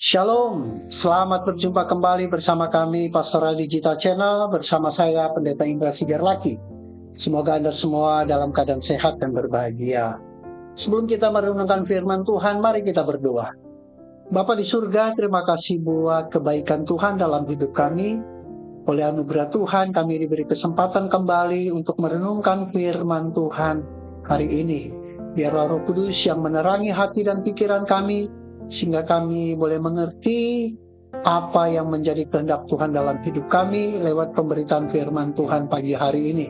Shalom, selamat berjumpa kembali bersama kami Pastoral Digital Channel bersama saya Pendeta Indra Sigarlaki. Semoga Anda semua dalam keadaan sehat dan berbahagia. Sebelum kita merenungkan firman Tuhan, mari kita berdoa. Bapa di surga, terima kasih buat kebaikan Tuhan dalam hidup kami. Oleh anugerah Tuhan, kami diberi kesempatan kembali untuk merenungkan firman Tuhan hari ini. Biarlah Roh Kudus yang menerangi hati dan pikiran kami, sehingga kami boleh mengerti apa yang menjadi kehendak Tuhan dalam hidup kami lewat pemberitaan firman Tuhan pagi hari ini.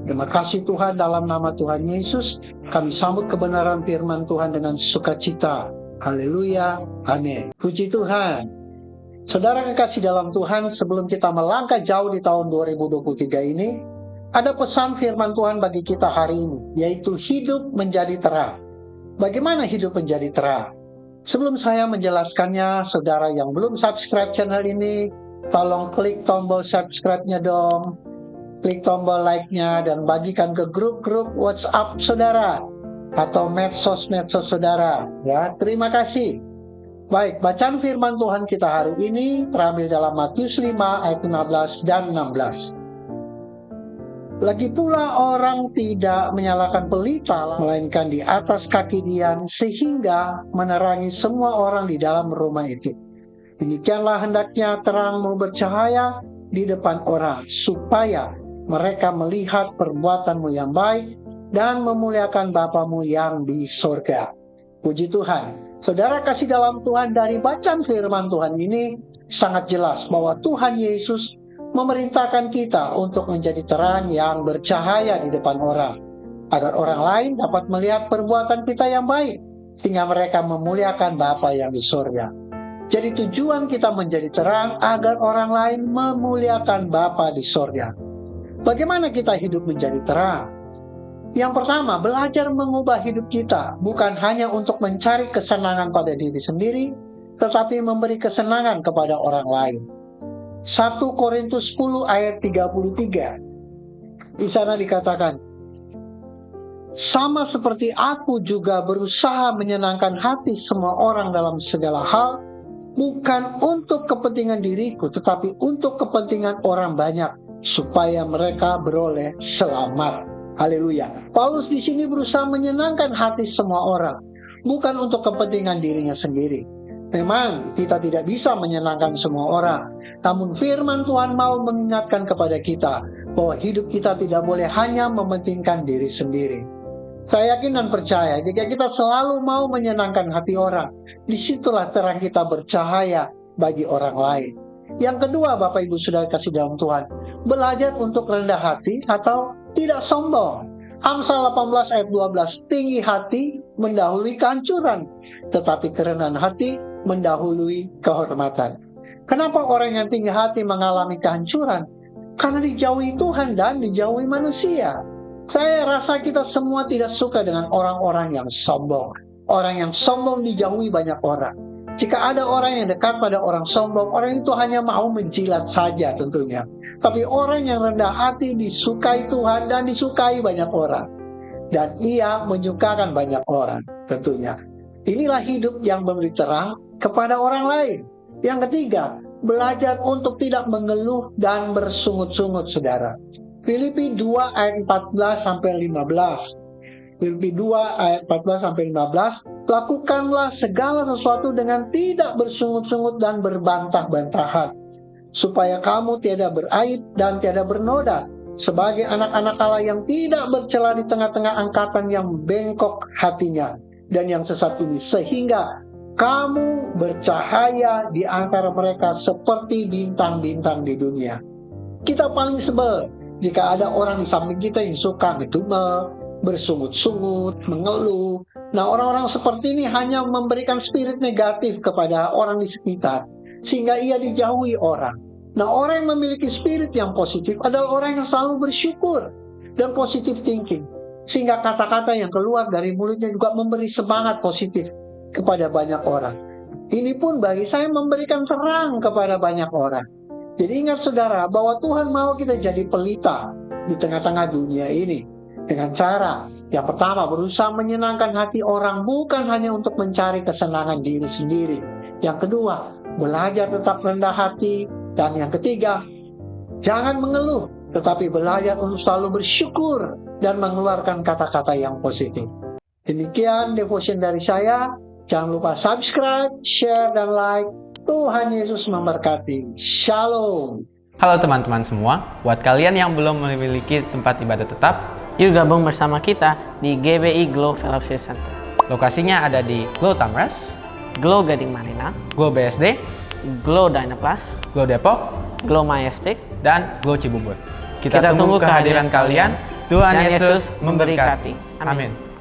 Terima kasih Tuhan, dalam nama Tuhan Yesus kami sambut kebenaran firman Tuhan dengan sukacita. Haleluya, amin. Puji Tuhan. Saudara kekasih dalam Tuhan, sebelum kita melangkah jauh di tahun 2023 ini, ada pesan firman Tuhan bagi kita hari ini, yaitu hidup menjadi terang. Bagaimana hidup menjadi terang? Sebelum saya menjelaskannya, saudara yang belum subscribe channel ini, tolong klik tombol subscribe-nya dong. Klik tombol like-nya dan bagikan ke grup-grup WhatsApp saudara atau medsos-medsos saudara. Ya, terima kasih. Baik, bacaan firman Tuhan kita hari ini terambil dalam Matius 5 ayat 15 dan 16. Lagi pula orang tidak menyalakan pelita, melainkan di atas kaki dian, sehingga menerangi semua orang di dalam rumah itu. Demikianlah hendaknya terangmu bercahaya di depan orang, supaya mereka melihat perbuatanmu yang baik dan memuliakan Bapamu yang di sorga. Puji Tuhan. Saudara kasih dalam Tuhan, dari bacaan firman Tuhan ini sangat jelas bahwa Tuhan Yesus memerintahkan kita untuk menjadi terang yang bercahaya di depan orang, agar orang lain dapat melihat perbuatan kita yang baik, sehingga mereka memuliakan Bapa yang di surga. Jadi tujuan kita menjadi terang agar orang lain memuliakan Bapa di surga. Bagaimana kita hidup menjadi terang? Yang pertama, belajar mengubah hidup kita, bukan hanya untuk mencari kesenangan pada diri sendiri, tetapi memberi kesenangan kepada orang lain. 1 Korintus 10 ayat 33. Di sana dikatakan, sama seperti aku juga berusaha menyenangkan hati semua orang dalam segala hal, bukan untuk kepentingan diriku, tetapi untuk kepentingan orang banyak, supaya mereka beroleh selamat. Haleluya. Paulus di sini berusaha menyenangkan hati semua orang, bukan untuk kepentingan dirinya sendiri. Memang kita tidak bisa menyenangkan semua orang, namun firman Tuhan mau mengingatkan kepada kita bahwa hidup kita tidak boleh hanya mementingkan diri sendiri. Saya yakin dan percaya jika kita selalu mau menyenangkan hati orang, disitulah terang kita bercahaya bagi orang lain. Yang kedua, Bapak Ibu Saudara kasih dalam Tuhan, belajar untuk rendah hati atau tidak sombong. Amsal 18 ayat 12, tinggi hati mendahului kehancuran, tetapi kerendahan hati mendahului kehormatan. Kenapa orang yang tinggi hati mengalami kehancuran? Karena dijauhi Tuhan dan dijauhi manusia. Saya rasa kita semua tidak suka dengan orang-orang yang sombong. Orang yang sombong dijauhi banyak orang. Jika ada orang yang dekat pada orang sombong, orang itu hanya mau menjilat saja tentunya. Tapi orang yang rendah hati disukai Tuhan dan disukai banyak orang. Dan ia menyukakan banyak orang tentunya. Inilah hidup yang memberi terang kepada orang lain. Yang ketiga, belajar untuk tidak mengeluh dan bersungut-sungut, saudara. Filipi 2 ayat 14-15. Filipi 2 ayat 14-15, lakukanlah segala sesuatu dengan tidak bersungut-sungut dan berbantah-bantahan, supaya kamu tiada beraib dan tiada bernoda, sebagai anak-anak Allah yang tidak bercela di tengah-tengah angkatan yang bengkok hatinya dan yang sesat ini, sehingga kamu bercahaya di antara mereka seperti bintang-bintang di dunia. Kita paling sebel jika ada orang di samping kita yang suka ngedumel, bersungut-sungut, mengeluh. Nah, orang-orang seperti ini hanya memberikan spirit negatif kepada orang di sekitar, sehingga ia dijauhi orang. Nah, orang yang memiliki spirit yang positif adalah orang yang selalu bersyukur dan positive thinking, sehingga kata-kata yang keluar dari mulutnya juga memberi semangat positif kepada banyak orang. Ini pun bagi saya memberikan terang kepada banyak orang. Jadi ingat saudara, bahwa Tuhan mau kita jadi pelita di tengah-tengah dunia ini. Dengan cara, yang pertama, berusaha menyenangkan hati orang, bukan hanya untuk mencari kesenangan diri sendiri. Yang kedua, belajar tetap rendah hati. Dan yang ketiga, jangan mengeluh, tetapi belajar untuk selalu bersyukur dan mengeluarkan kata-kata yang positif. Demikian devotion dari saya. Jangan lupa subscribe, share, dan like. Tuhan Yesus memberkati. Shalom. Halo teman-teman semua, buat kalian yang belum memiliki tempat ibadah tetap, yuk gabung bersama kita di GBI Glow Fellowship Center. lokasinya ada di Glow Tamres, Glow Gading Marina, Glow BSD, Glow Dynaplus, Glow Depok, Glow Majestic, dan Glow Cibubur. Kita tunggu kehadiran kalian. Tuhan Yesus memberkati. Amin. Amin.